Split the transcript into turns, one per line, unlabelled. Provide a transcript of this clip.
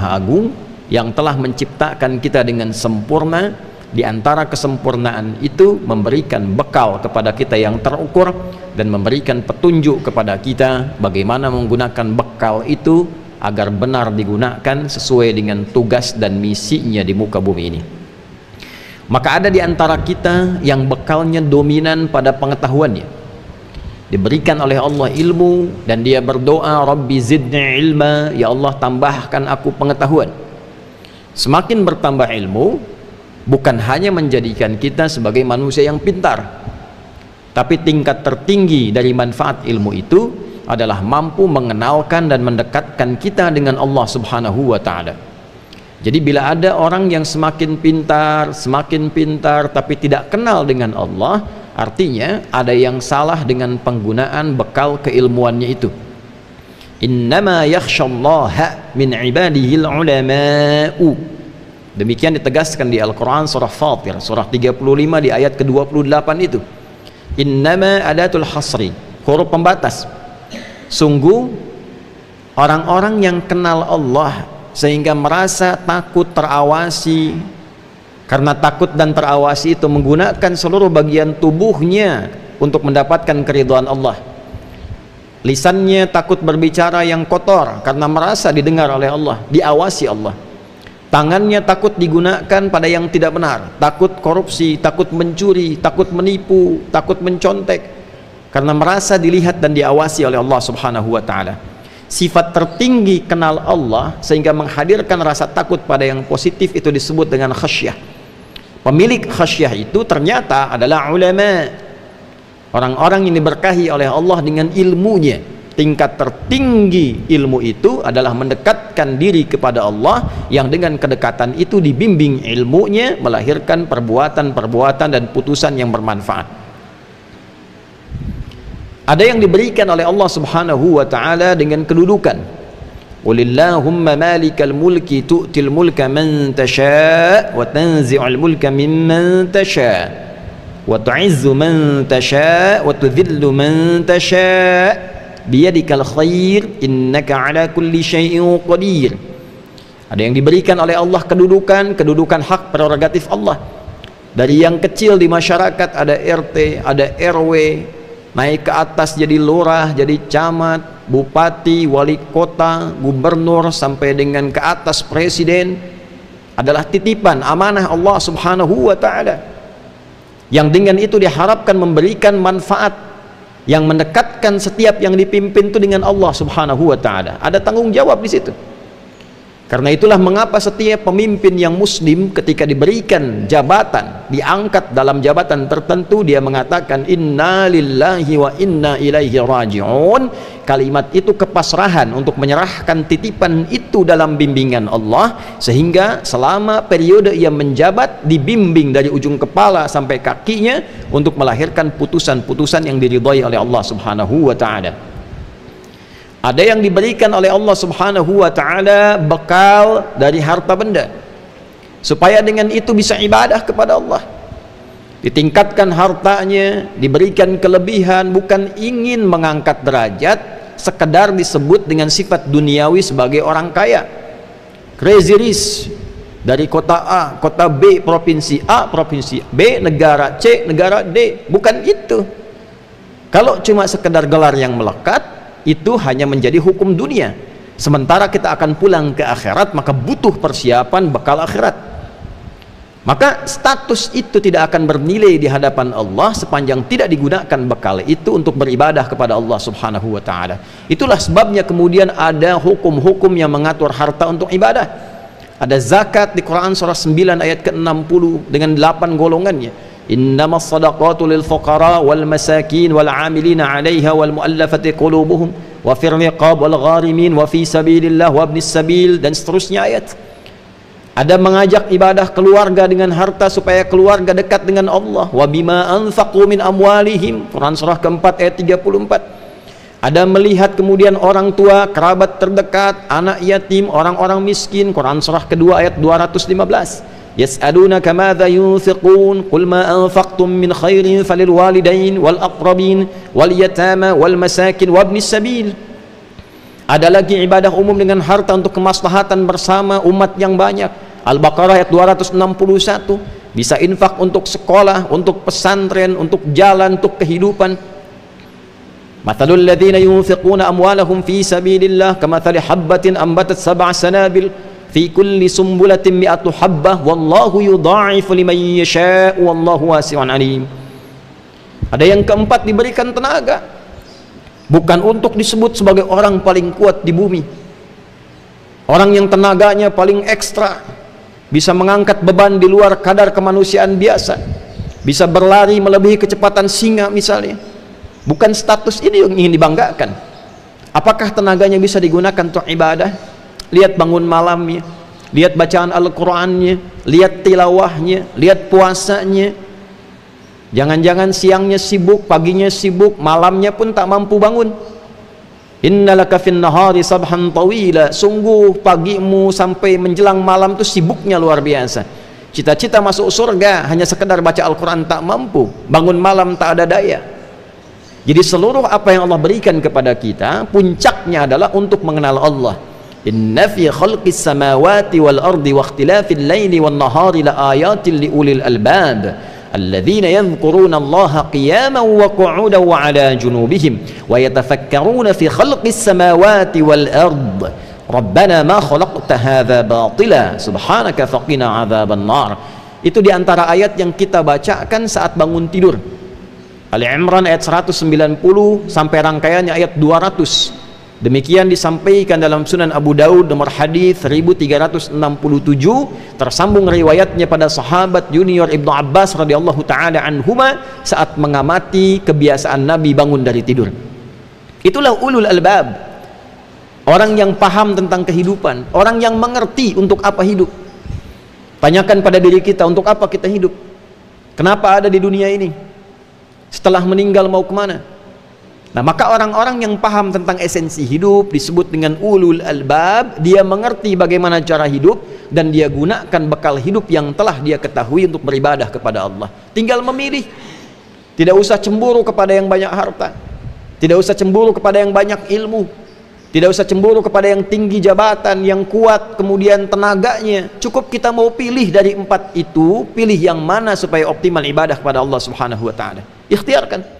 Maha Agung yang telah menciptakan kita dengan sempurna. Di antara kesempurnaan itu memberikan bekal kepada kita yang terukur dan memberikan petunjuk kepada kita bagaimana menggunakan bekal itu agar benar digunakan sesuai dengan tugas dan misinya di muka bumi ini. Maka ada di antara kita yang bekalnya dominan pada pengetahuannya, diberikan oleh Allah ilmu dan dia berdoa, Rabbi zidni ilma, ya Allah tambahkan aku pengetahuan. Semakin bertambah ilmu bukan hanya menjadikan kita sebagai manusia yang pintar, tapi tingkat tertinggi dari manfaat ilmu itu adalah mampu mengenalkan dan mendekatkan kita dengan Allah Subhanahu wa ta'ala. Jadi bila ada orang yang semakin pintar tapi tidak kenal dengan Allah, artinya ada yang salah dengan penggunaan bekal keilmuannya itu. Innama yakhshallaha min ibadihil ulama'u. Demikian ditegaskan di Al-Quran surah Fatir surah 35 di ayat ke-28 itu. Innama adatul hasri, huruf pembatas. Sungguh orang-orang yang kenal Allah sehingga merasa takut terawasi, karena takut dan terawasi itu menggunakan seluruh bagian tubuhnya untuk mendapatkan keridhaan Allah. Lisannya takut berbicara yang kotor karena merasa didengar oleh Allah, diawasi Allah. Tangannya takut digunakan pada yang tidak benar, takut korupsi, takut mencuri, takut menipu, takut mencontek, karena merasa dilihat dan diawasi oleh Allah Subhanahu wa ta'ala. Sifat tertinggi kenal Allah sehingga menghadirkan rasa takut pada yang positif itu disebut dengan khasyah. Pemilik khasyah itu ternyata adalah ulama, orang-orang yang diberkahi oleh Allah dengan ilmunya. Tingkat tertinggi ilmu itu adalah mendekatkan diri kepada Allah, yang dengan kedekatan itu dibimbing ilmunya melahirkan perbuatan-perbuatan dan putusan yang bermanfaat. Ada yang diberikan oleh Allah Subhanahu wa ta'ala dengan kedudukan. Qulillahumma malikal mulki tu'til mulka man tasha' wa tanzi'ul mulka mimman tasha' wa tu'izzu man tasha' wa tudhillu man tasha' biyadikal khair innaka ala kulli syai'in qadir. Ada yang diberikan oleh Allah kedudukan hak prerogatif Allah. Dari yang kecil di masyarakat ada RT, ada RW, naik ke atas jadi lurah, jadi camat, bupati, wali kota, gubernur, sampai dengan ke atas presiden, adalah titipan amanah Allah Subhanahu wa ta'ala, yang dengan itu diharapkan memberikan manfaat, yang mendekatkan setiap yang dipimpin itu dengan Allah Subhanahu wa ta'ala. Ada tanggung jawab di situ. Karena itulah mengapa setiap pemimpin yang muslim ketika diberikan jabatan, diangkat dalam jabatan tertentu, dia mengatakan inna lillahi wa inna ilaihi raji'un. Kalimat itu kepasrahan untuk menyerahkan titipan itu dalam bimbingan Allah, sehingga selama periode ia menjabat dibimbing dari ujung kepala sampai kakinya untuk melahirkan putusan-putusan yang diridhai oleh Allah Subhanahu wa ta'ala. Ada yang diberikan oleh Allah Subhanahu wa ta'ala bekal dari harta benda, supaya dengan itu bisa ibadah kepada Allah. Ditingkatkan hartanya, diberikan kelebihan, bukan ingin mengangkat derajat, sekedar disebut dengan sifat duniawi sebagai orang kaya. Crazy rich, dari kota A, kota B, provinsi A, provinsi B, negara C, negara D. Bukan itu. Kalau cuma sekedar gelar yang melekat, itu hanya menjadi hukum dunia. Sementara kita akan pulang ke akhirat, maka butuh persiapan bekal akhirat. Maka status itu tidak akan bernilai di hadapan Allah sepanjang tidak digunakan bekal itu untuk beribadah kepada Allah Subhanahu wa ta'ala. Itulah sebabnya kemudian ada hukum-hukum yang mengatur harta untuk ibadah. Ada zakat di Quran surah 9 ayat ke-60 dengan 8 golongannya. Innamas sadaqatu lil fuqara wal masakin wal 'amilina 'alaiha wal mu'allafati qulubuhum wa fir riqab wal gharimin wa fi sabilillah wa ibnis sabil, dan seterusnya ayat. Ada mengajak ibadah keluarga dengan harta supaya keluarga dekat dengan Allah. Wa bima anfaqu min amwalihim, Quran surah keempat ayat 34. Ada melihat kemudian orang tua, kerabat terdekat, anak yatim, orang-orang miskin, Quran surah kedua ayat 215. Yas'alunaka madza yunfiqun qul ma anfaqtum min khairin falil walidain wal aqrabin wal yatama wal masakin wa ibnis sabil. Ada lagi ibadah umum dengan harta untuk kemaslahatan bersama umat yang banyak. Al-Baqarah ayat 261. Bisa infak untuk sekolah, untuk pesantren, untuk jalan, untuk kehidupan. Mathalul ladzina yunfiquna amwalahum fi sabilillah kamathali habbatin ambatat sab'a sanabil fi kulli sumbulatin mi'atu habbah wallahu yudha'ifu liman yasha'u wallahu wasi'un alim. Ada yang keempat, diberikan tenaga, bukan untuk disebut sebagai orang paling kuat di bumi, orang yang tenaganya paling ekstra, bisa mengangkat beban di luar kadar kemanusiaan biasa, bisa berlari melebihi kecepatan singa misalnya. Bukan status ini yang ingin dibanggakan. Apakah tenaganya bisa digunakan untuk ibadah? Lihat bangun malamnya, lihat bacaan Al-Qur'annya, lihat tilawahnya, lihat puasanya. Jangan-jangan siangnya sibuk, paginya sibuk, malamnya pun tak mampu bangun. Innalaka fin nahari sabhan tawila. Sungguh pagimu sampai menjelang malam itu sibuknya luar biasa. Cita-cita masuk surga hanya sekedar baca Al-Quran tak mampu, bangun malam tak ada daya. Jadi seluruh apa yang Allah berikan kepada kita, puncaknya adalah untuk mengenal Allah. Inna fi khalqis samawati wal ardi wa ikhtilafil laili wan nahari la ayatin li ulil albab الذين يذكرون الله قياما وقعودا وعلى جنوبهم ويتفكرون في خلق السماوات والأرض ربنا ما خلقت هذا باطلا سبحانك فقنا عذاب النار. Itu diantara ayat yang kita bacakan saat bangun tidur. Ali Imran ayat 190 sampai rangkaiannya ayat 200. Demikian disampaikan dalam Sunan Abu Daud nomor hadis 1367, tersambung riwayatnya pada sahabat junior Ibnu Abbas radhiyallahu taala anhuma saat mengamati kebiasaan Nabi bangun dari tidur. Itulah ulul albab, orang yang paham tentang kehidupan, orang yang mengerti untuk apa hidup. Tanyakan pada diri kita, untuk apa kita hidup? Kenapa ada di dunia ini? Setelah meninggal mau kemana? Nah, maka orang-orang yang paham tentang esensi hidup disebut dengan ulul albab. Dia mengerti bagaimana cara hidup dan dia gunakan bekal hidup yang telah dia ketahui untuk beribadah kepada Allah. Tinggal memilih. Tidak usah cemburu kepada yang banyak harta, tidak usah cemburu kepada yang banyak ilmu, tidak usah cemburu kepada yang tinggi jabatan, yang kuat kemudian tenaganya. Cukup kita mau pilih dari empat itu, pilih yang mana supaya optimal ibadah kepada Allah Subhanahu wa taala. Ikhtiarkan.